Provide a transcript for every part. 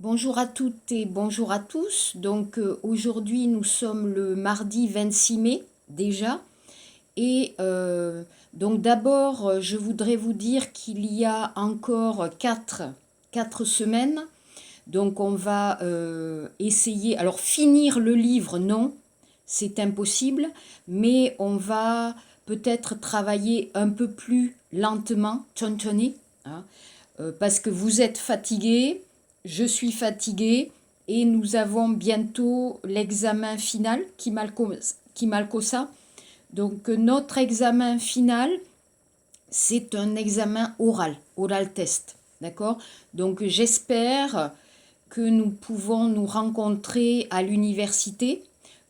Bonjour à toutes et bonjour à tous. Aujourd'hui nous sommes le mardi 26 mai déjà. Et je voudrais vous dire qu'il y a encore quatre semaines. Donc on va essayer, alors finir le livre, non, c'est impossible, mais on va peut-être travailler un peu plus lentement, Tony, hein, parce que vous êtes fatigués, je suis fatiguée, et nous avons bientôt l'examen final qui malcosa. Notre examen final, c'est un examen oral test, d'accord? Donc j'espère que nous pouvons nous rencontrer à l'université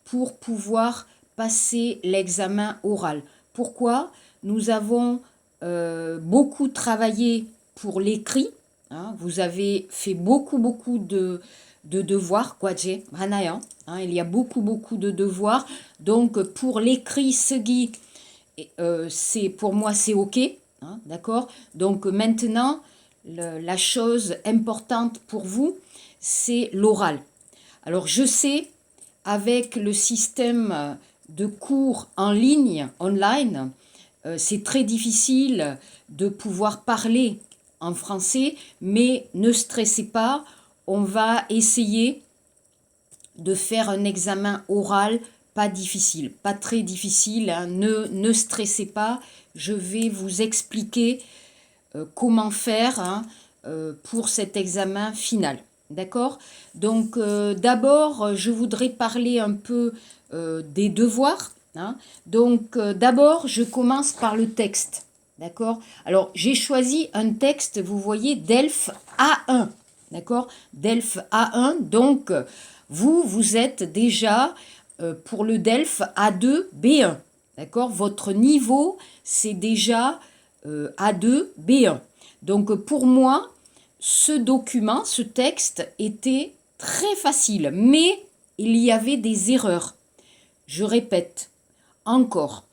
pour pouvoir passer l'examen oral. Pourquoi? Nous avons beaucoup travaillé pour l'écrit, hein. Vous avez fait beaucoup de devoirs, quoi, il y a beaucoup de devoirs. Donc pour l'écrit, pour moi c'est ok, hein, d'accord. Donc maintenant la chose importante pour vous, c'est l'oral. Alors je sais, avec le système de cours en ligne, online, c'est très difficile de pouvoir parler en français, mais ne stressez pas, on va essayer de faire un examen oral pas difficile, pas très difficile, hein. Ne stressez pas, je vais vous expliquer comment faire, hein, pour cet examen final. D'accord? D'abord, je voudrais parler un peu des devoirs, hein. D'abord, je commence par le texte. D'accord? Alors, j'ai choisi un texte, vous voyez, DELF A1. D'accord? DELF A1. Donc, vous êtes déjà pour le DELF A2 B1. D'accord? Votre niveau, c'est déjà A2 B1. Donc, pour moi, ce document, ce texte était très facile, mais il y avait des erreurs. Je répète encore,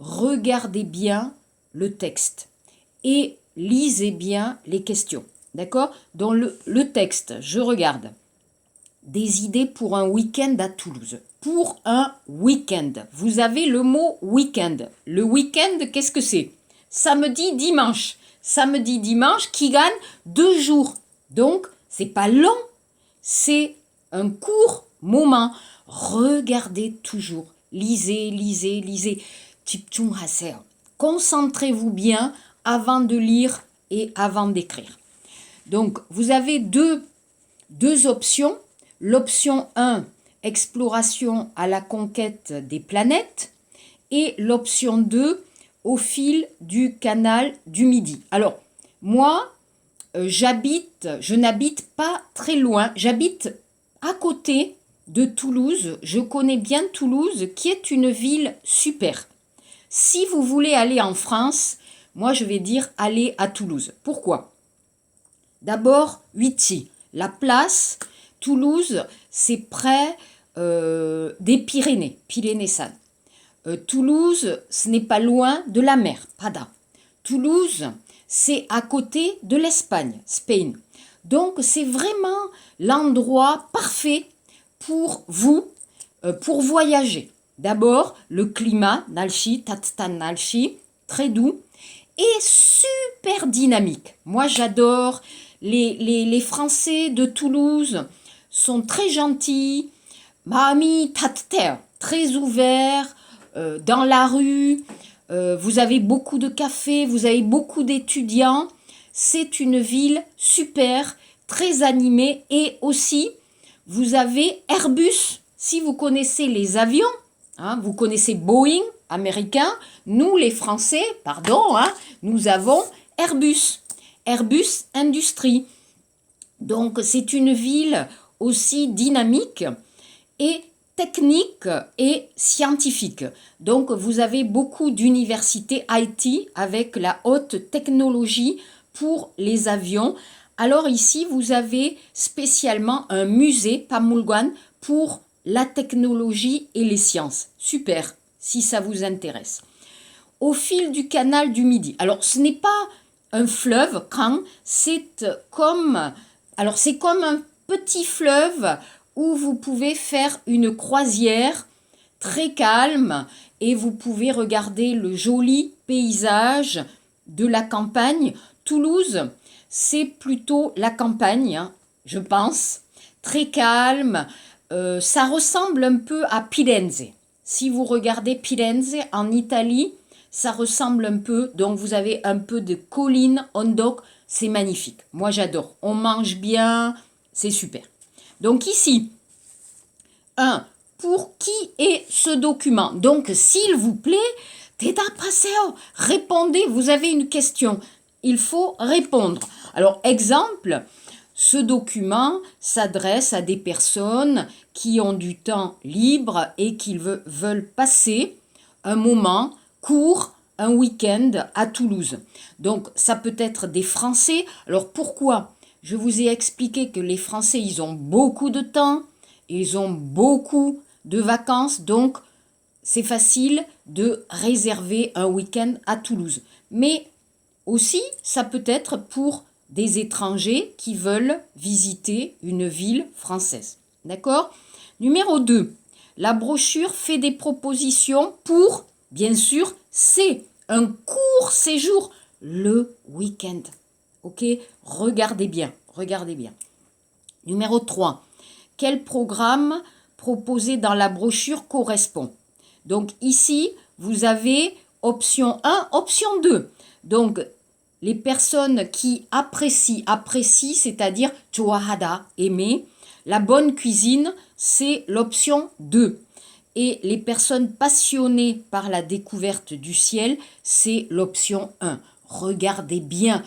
regardez bien le texte et lisez bien les questions. D'accord? Dans le texte, je regarde. Des idées pour un week-end à Toulouse. Pour un week-end. Vous avez le mot week-end. Le week-end, qu'est-ce que c'est? Samedi, dimanche. Samedi, dimanche qui gagne 2 jours. Donc, c'est pas long. C'est un court moment. Regardez toujours. Lisez, lisez, lisez. Chipchung Haser. Concentrez-vous bien avant de lire et avant d'écrire. Donc, vous avez deux options. L'option 1, exploration à la conquête des planètes. Et l'option 2, au fil du canal du Midi. Alors, moi, je n'habite pas très loin. J'habite à côté de Toulouse. Je connais bien Toulouse, qui est une ville super. Si vous voulez aller en France, moi je vais dire aller à Toulouse. Pourquoi? D'abord, Huitti, la place. Toulouse, c'est près des Pyrénées, Pyrénées-San. Toulouse, ce n'est pas loin de la mer, Prada. Toulouse, c'est à côté de l'Espagne, Spain. Donc, c'est vraiment l'endroit parfait pour vous, pour voyager. D'abord, le climat, Nalchi, Tatstan Nalchi, très doux et super dynamique. Moi, j'adore. Les Français de Toulouse sont très gentils. Mami Tatter, très ouverts, dans la rue. Vous avez beaucoup de cafés, vous avez beaucoup d'étudiants. C'est une ville super, très animée. Et aussi, vous avez Airbus. Si vous connaissez les avions, hein, vous connaissez Boeing, américain. Nous, les Français, pardon, hein, nous avons Airbus. Airbus Industrie. Donc, c'est une ville aussi dynamique et technique et scientifique. Donc, vous avez beaucoup d'universités IT avec la haute technologie pour les avions. Alors ici, vous avez spécialement un musée, Pamulguan, pour la technologie et les sciences. Super, si ça vous intéresse. Au fil du canal du Midi. Alors, ce n'est pas un fleuve, Kang, c'est comme petit fleuve où vous pouvez faire une croisière très calme et vous pouvez regarder le joli paysage de la campagne. Toulouse, c'est plutôt la campagne, hein, je pense, très calme. Ça ressemble un peu à Firenze. Si vous regardez Firenze en Italie, ça ressemble un peu. Donc vous avez un peu de collines, ondoc, c'est magnifique. Moi j'adore. On mange bien, c'est super. Donc ici, pour qui est ce document? Donc s'il vous plaît, répondez, vous avez une question. Il faut répondre. Alors exemple, ce document s'adresse à des personnes qui ont du temps libre et qui veulent passer un moment court, un week-end à Toulouse. Donc ça peut être des Français. Alors pourquoi? Je vous ai expliqué que les Français, ils ont beaucoup de temps, ils ont beaucoup de vacances, donc c'est facile de réserver un week-end à Toulouse. Mais aussi, ça peut être pour des étrangers qui veulent visiter une ville française. D'accord? Numéro 2, la brochure fait des propositions pour, bien sûr, c'est un court séjour, le week-end. Ok? Regardez bien, regardez bien. Numéro 3, quel programme proposé dans la brochure correspond? Donc ici, vous avez option 1, option 2. Donc, les personnes qui apprécient, c'est-à-dire 좋아하다, aimer. La bonne cuisine, c'est l'option 2. Et les personnes passionnées par la découverte du ciel, c'est l'option 1. Regardez bien,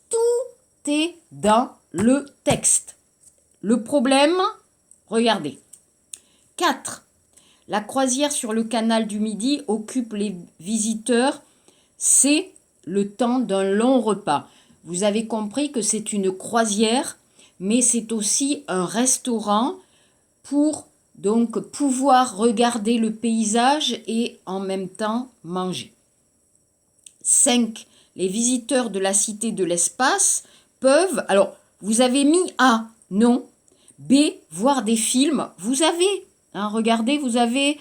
tout est dans le texte. Le problème, regardez. 4. La croisière sur le canal du Midi occupe les visiteurs. C'est le temps d'un long repas. Vous avez compris que c'est une croisière, mais c'est aussi un restaurant pour donc pouvoir regarder le paysage et en même temps manger. 5. Les visiteurs de la Cité de l'Espace peuvent... Alors, vous avez mis A, non. B, voir des films. Vous avez... regardez, vous avez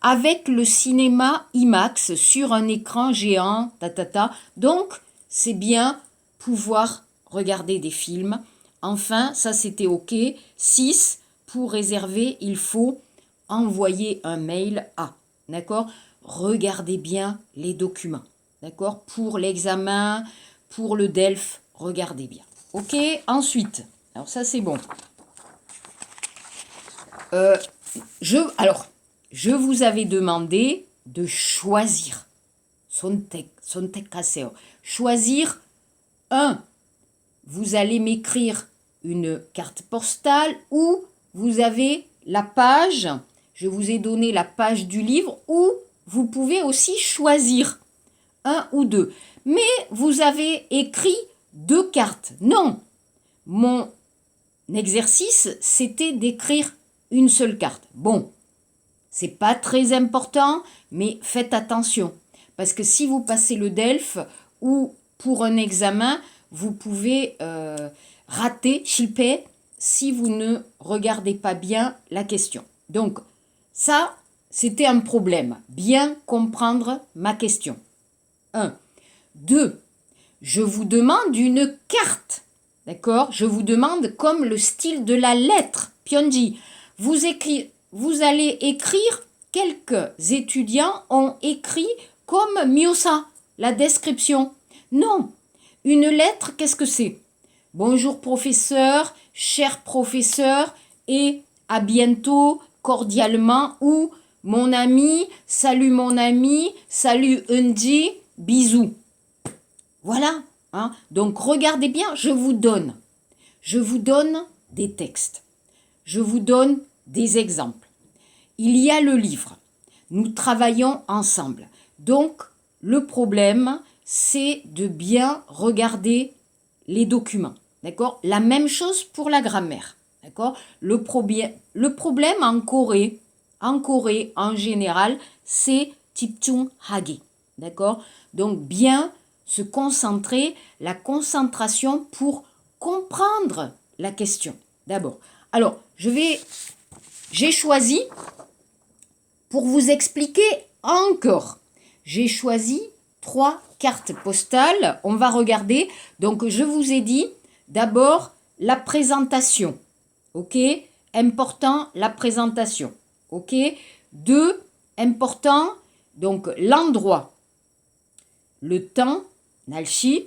avec le cinéma IMAX sur un écran géant, Donc, c'est bien pouvoir regarder des films. Enfin, ça c'était OK. 6, pour réserver, il faut envoyer un mail à. D'accord? Regardez bien les documents. D'accord? Pour l'examen, pour le DELF, regardez bien. OK? Ensuite, alors ça c'est bon. Je vous avais demandé de choisir. Choisir un. Vous allez m'écrire une carte postale ou vous avez la page. Je vous ai donné la page du livre ou vous pouvez aussi choisir un ou deux. Mais vous avez écrit 2 cartes. Non. Mon exercice, c'était d'écrire une seule carte. Bon, c'est pas très important, mais faites attention. Parce que si vous passez le DELF ou pour un examen, vous pouvez rater, chilper, si vous ne regardez pas bien la question. Donc, ça, c'était un problème. Bien comprendre ma question. 1. 2. Je vous demande une carte. D'accord? Je vous demande comme le style de la lettre. Pionji. Vous allez écrire, quelques étudiants ont écrit comme Miosa, la description. Non, une lettre, qu'est-ce que c'est? Bonjour professeur, cher professeur, et à bientôt, cordialement, ou mon ami, salut Undi, bisous. Voilà, hein? Donc regardez bien, je vous donne des textes. Je vous donne des exemples. Il y a le livre. Nous travaillons ensemble. Donc, le problème, c'est de bien regarder les documents. D'accord? La même chose pour la grammaire. D'accord? Le problème en Corée, en général, c'est 집중하기. D'accord? Donc, bien se concentrer, la concentration pour comprendre la question. d'abord. Alors, j'ai choisi, pour vous expliquer encore, j'ai choisi 3 cartes postales. On va regarder. Donc, je vous ai dit, d'abord, la présentation. OK? Important, la présentation. OK? 2, important, donc l'endroit, le temps, Nalchi,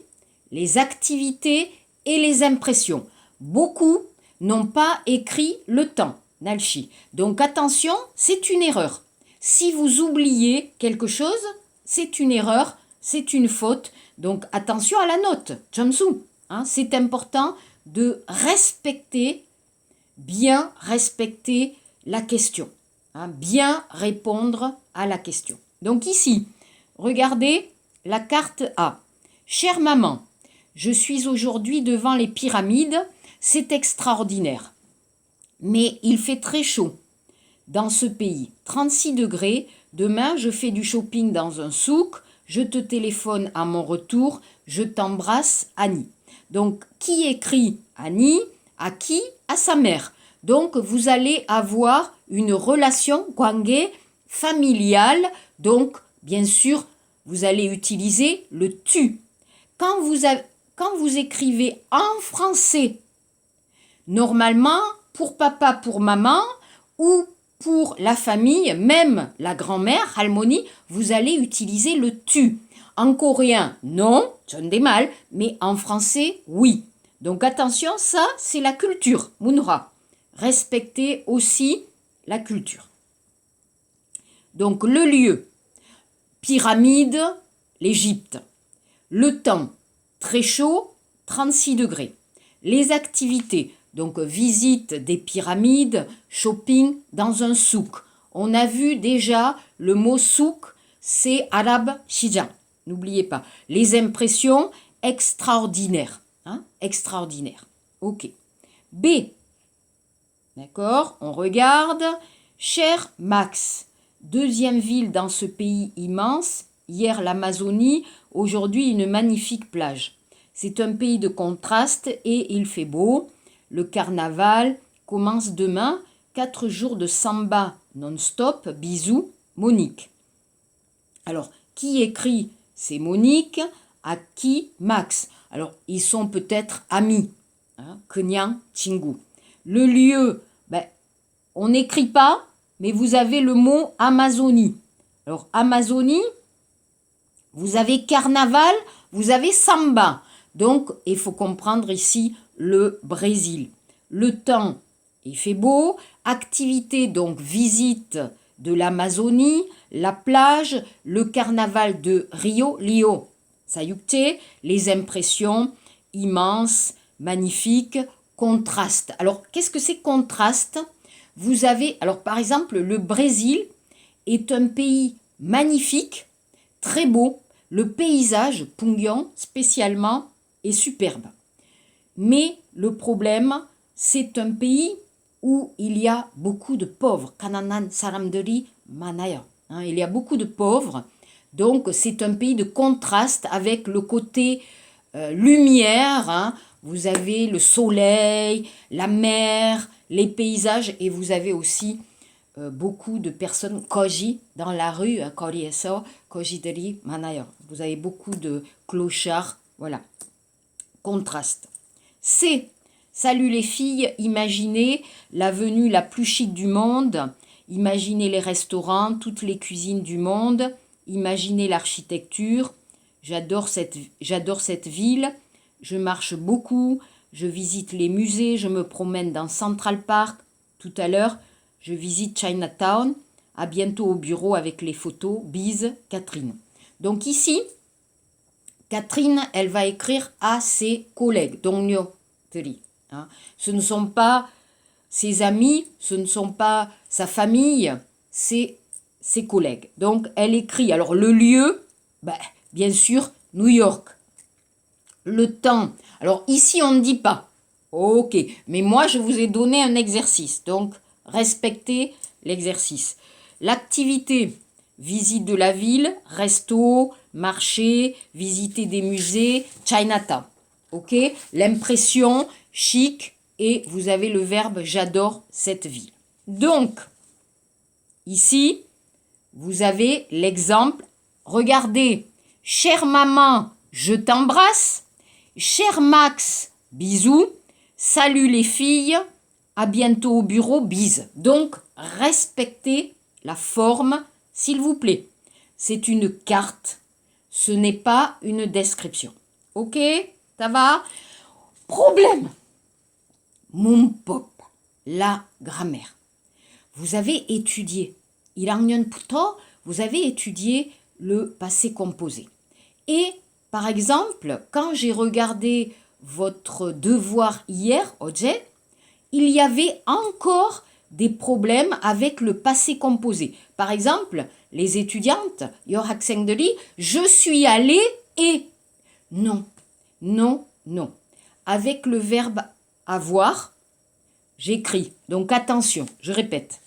les activités et les impressions. Beaucoup n'ont pas écrit le temps, Nalchi. Donc attention, c'est une erreur. Si vous oubliez quelque chose, c'est une erreur, c'est une faute. Donc attention à la note, Jamsu. Hein, c'est important de respecter, bien respecter la question. Hein, bien répondre à la question. Donc ici, regardez la carte A. Chère maman, je suis aujourd'hui devant les pyramides, c'est extraordinaire. Mais il fait très chaud dans ce pays, 36 degrés. Demain, je fais du shopping dans un souk, je te téléphone à mon retour, je t'embrasse, Annie. Donc, qui écrit Annie? À qui? À sa mère. Donc, vous allez avoir une relation guangue familiale. Donc, bien sûr, vous allez utiliser le tu. Quand vous écrivez en français, normalement, pour papa, pour maman, ou pour la famille, même la grand-mère, Halmoni, vous allez utiliser le tu. En coréen, non, j'en ai mal, mais en français, oui. Donc attention, ça, c'est la culture, Munra. Respectez aussi la culture. Donc le lieu, pyramide, l'Égypte. Le temps, très chaud, 36 degrés. Les activités, donc visite des pyramides, shopping dans un souk. On a vu déjà le mot souk, c'est arabe shijan. N'oubliez pas. Les impressions, extraordinaires. Hein, extraordinaires. Ok. B. D'accord, on regarde. Cher Max, deuxième ville dans ce pays immense. Hier l'Amazonie, aujourd'hui une magnifique plage. C'est un pays de contraste et il fait beau. Le carnaval commence demain. 4 jours de samba non-stop. Bisous, Monique. Alors, qui écrit? C'est Monique. À qui? Max. Alors, ils sont peut-être amis. Hein? Kenyang, Chingu. Le lieu, on n'écrit pas, mais vous avez le mot Amazonie. Alors, Amazonie, vous avez carnaval, vous avez samba. Donc, il faut comprendre ici le Brésil. Le temps, il fait beau. Activité, donc visite de l'Amazonie, la plage, le carnaval de Rio, Sayukte, les impressions immenses, magnifiques, contraste. Alors, qu'est-ce que c'est contraste? Vous avez, alors par exemple, le Brésil est un pays magnifique, très beau. Le paysage, Pungyon, spécialement, est superbe. Mais le problème, c'est un pays où il y a beaucoup de pauvres. Kananan Saramderi Manaya. Il y a beaucoup de pauvres. Donc, c'est un pays de contraste avec le côté lumière. Hein. Vous avez le soleil, la mer, les paysages et vous avez aussi beaucoup de personnes koji dans la rue, Korieso, Kojideri Manaya. Vous avez beaucoup de clochards. Voilà. Contraste. C. Salut les filles, imaginez la venue la plus chic du monde, imaginez les restaurants, toutes les cuisines du monde, imaginez l'architecture. J'adore cette ville, je marche beaucoup, je visite les musées, je me promène dans Central Park. Tout à l'heure, je visite Chinatown. À bientôt au bureau avec les photos. Bise, Catherine. Donc ici, Catherine, elle va écrire à ses collègues. Dongyo Teri. Ce ne sont pas ses amis, ce ne sont pas sa famille, c'est ses collègues. Donc, elle écrit. Alors, le lieu, bien sûr, New York. Le temps. Alors, ici, on ne dit pas. Ok, mais moi, je vous ai donné un exercice. Donc, respectez l'exercice. L'activité, visite de la ville, resto, marché, visiter des musées, Chinatown. Ok, l'impression, chic, et vous avez le verbe j'adore cette ville. Donc, ici, vous avez l'exemple. Regardez, chère maman, je t'embrasse. Cher Max, bisous. Salut les filles, à bientôt au bureau, bise. Donc, respectez la forme, s'il vous plaît. C'est une carte, ce n'est pas une description. Ok, ça va? Problème. Mon pop, la grammaire. Vous avez étudié, vous avez étudié le passé composé. Et par exemple, quand j'ai regardé votre devoir hier, Oje, il y avait encore des problèmes avec le passé composé. Par exemple, les étudiantes, je suis allée et. Non, non, non. Avec le verbe avoir, j'écris. Donc attention, je répète.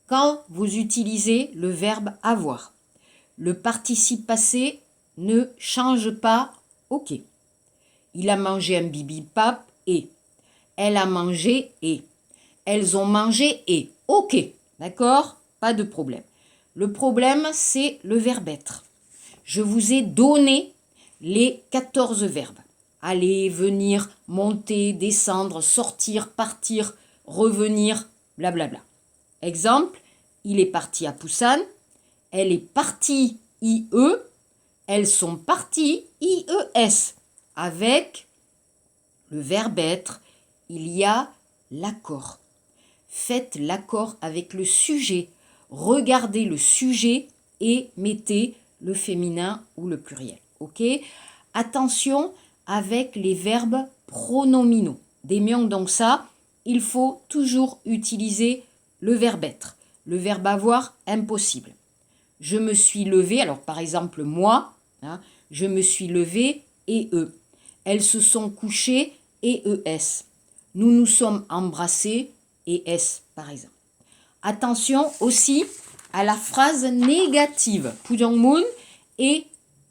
Quand vous utilisez le verbe avoir, le participe passé ne change pas ok. Il a mangé un bibimbap et. Elle a mangé et. Elles ont mangé et. Ok, d'accord? Pas de problème. Le problème, c'est le verbe être. Je vous ai donné les 14 verbes. Aller, venir, monter, descendre, sortir, partir, revenir, blablabla. Exemple, il est parti à Busan. Elle est partie IE. Elles sont parties IES. Avec le verbe être, il y a l'accord. Faites l'accord avec le sujet. Regardez le sujet et mettez le féminin ou le pluriel. Ok? Attention avec les verbes pronominaux. Démions donc ça, il faut toujours utiliser le verbe être. Le verbe avoir, impossible. Je me suis levée, alors par exemple moi, je me suis levée et eux. Elles se sont couchées et ES. Nous nous sommes embrassés et S par exemple. Attention aussi à la phrase négative, Pujangmun, et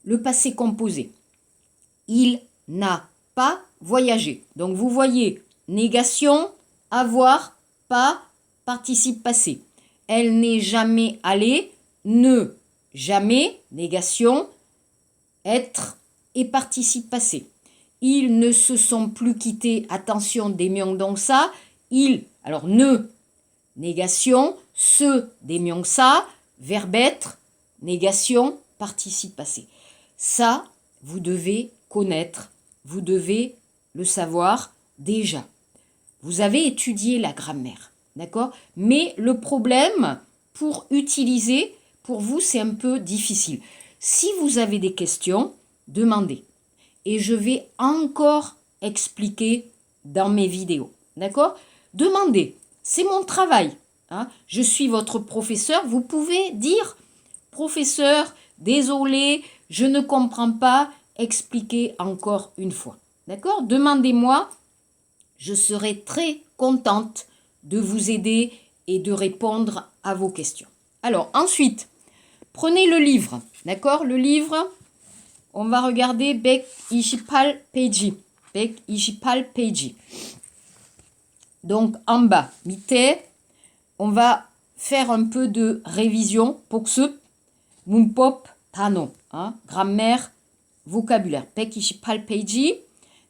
le passé composé. Il n'a pas voyagé. Donc vous voyez, négation, avoir, pas, participe passé. Elle n'est jamais allée, ne, jamais, négation, être et participe passé. Ils ne se sont plus quittés, attention, démions donc ça, ils, alors ne, négation, se, démions ça, verbe être, négation, participe passé. Ça, vous devez connaître, vous devez le savoir déjà. Vous avez étudié la grammaire, d'accord? Mais le problème, pour utiliser, pour vous, c'est un peu difficile. Si vous avez des questions, demandez. Et je vais encore expliquer dans mes vidéos, d'accord? Demandez, c'est mon travail. Je suis votre professeur, vous pouvez dire, professeur, désolé, je ne comprends pas, expliquez encore une fois. D'accord? Demandez-moi, je serai très contente de vous aider et de répondre à vos questions. Alors, ensuite, prenez le livre. D'accord? Le livre, on va regarder Bek Ishipal Peji. Bek Ishipal Peji. Donc, en bas, Mite, on va faire un peu de révision pour ce Mumpop Tano. Grammaire, vocabulaire. Bek Ishipal Peji.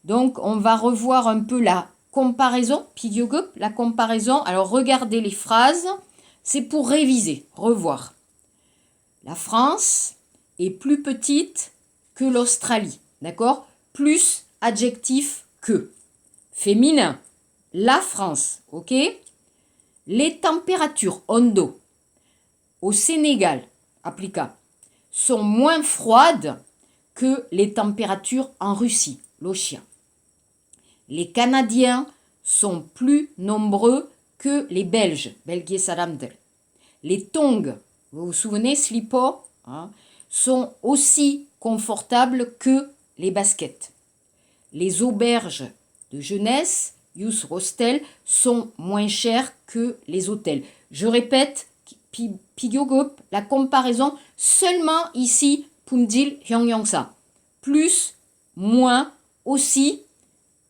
Donc, on va revoir un peu la comparaison. Pidiogup, la comparaison. Alors, regardez les phrases. C'est pour réviser, revoir. La France est plus petite que l'Australie. D'accord? Plus adjectif que. Féminin. La France. Ok? Les températures, ondo, au Sénégal, applica, sont moins froides que les températures en Russie, l'Ochien. Les Canadiens sont plus nombreux que les Belges, België Salamdel. Les tongs, vous vous souvenez, slipo, sont aussi confortables que les baskets. Les auberges de jeunesse, Yus Hostel, sont moins chers que les hôtels. Je répète, Pigyogop, la comparaison seulement ici, Pumdil Hyongyongsa. Plus, moins, aussi,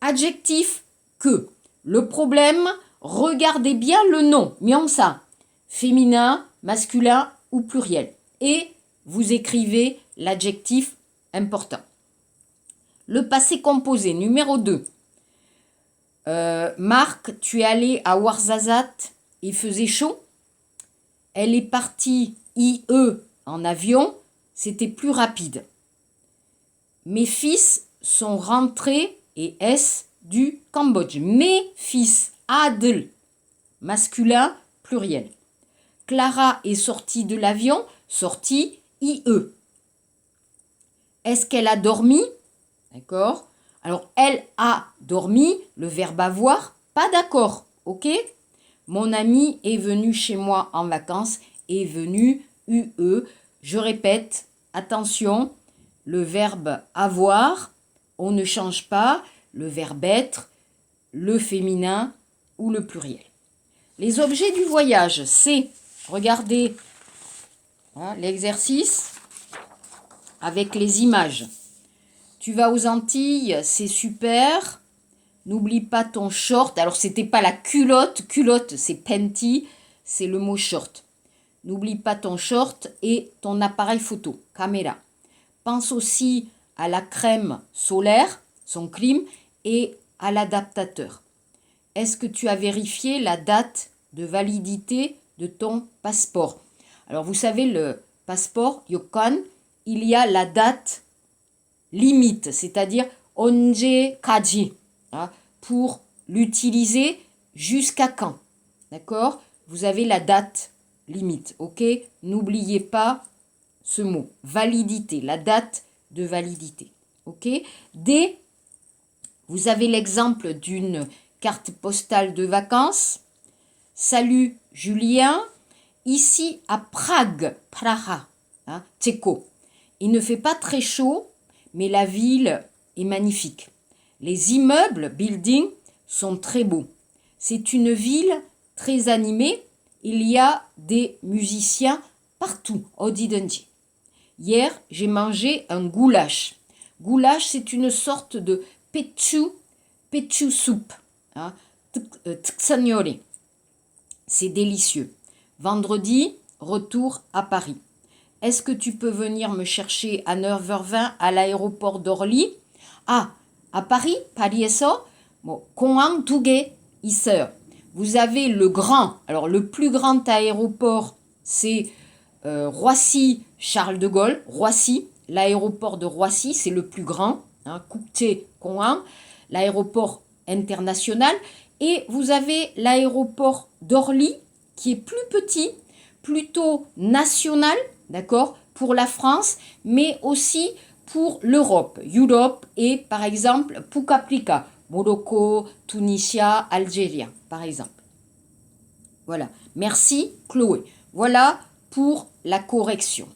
adjectif que. Le problème, regardez bien le nom, Myansa, féminin, masculin ou pluriel. Et vous écrivez l'adjectif important. Le passé composé, numéro 2. Marc, tu es allé à Ouarzazate, il faisait chaud. Elle est partie IE en avion, c'était plus rapide. Mes fils sont rentrés, et S, du Cambodge. Mes fils, Adl, masculin, pluriel. Clara est sortie de l'avion, sortie IE. Est-ce qu'elle a dormi? D'accord. Alors, elle a dormi, le verbe avoir, pas d'accord, ok? Mon ami est venu chez moi en vacances, est venu, UE. Je répète, attention, le verbe avoir, on ne change pas le verbe être, le féminin ou le pluriel. Les objets du voyage, c'est, regardez hein, l'exercice avec les images. Tu vas aux Antilles, c'est super. N'oublie pas ton short. Alors, c'était pas la culotte. Culotte, c'est panty. C'est le mot short. N'oublie pas ton short et ton appareil photo, caméra. Pense aussi à la crème solaire, son clim, et à l'adaptateur. Est-ce que tu as vérifié la date de validité de ton passeport? Alors, vous savez, le passeport, Yukon, il y a la date limite, c'est-à-dire onje kaji, hein, pour l'utiliser jusqu'à quand. D'accord? Vous avez la date limite, ok? N'oubliez pas ce mot, validité, la date de validité, ok? D, vous avez l'exemple d'une carte postale de vacances. Salut Julien, ici à Prague, Praha, hein, Tchéco. Il ne fait pas très chaud, mais la ville est magnifique. Les immeubles, buildings, sont très beaux. C'est une ville très animée. Il y a des musiciens partout, Odidenji. Hier, j'ai mangé un goulash. Goulash, c'est une sorte de pechu soup. Hein, tksanyori. C'est délicieux. Vendredi, retour à Paris. Est-ce que tu peux venir me chercher à 9h20 à l'aéroport d'Orly? Ah, à Paris, Paris-Esso, Konghang Touge, Iseur. Vous avez le grand, alors le plus grand aéroport, c'est Roissy-Charles de Gaulle, Roissy, l'aéroport de Roissy, c'est le plus grand, hein, Kukche Konghang, l'aéroport international. Et vous avez l'aéroport d'Orly, qui est plus petit, plutôt national, d'accord, pour la France, mais aussi pour l'Europe, Europe et par exemple Pukaplika, Morocco, Tunisia, Algérie, par exemple. Voilà. Merci Chloé. Voilà pour la correction.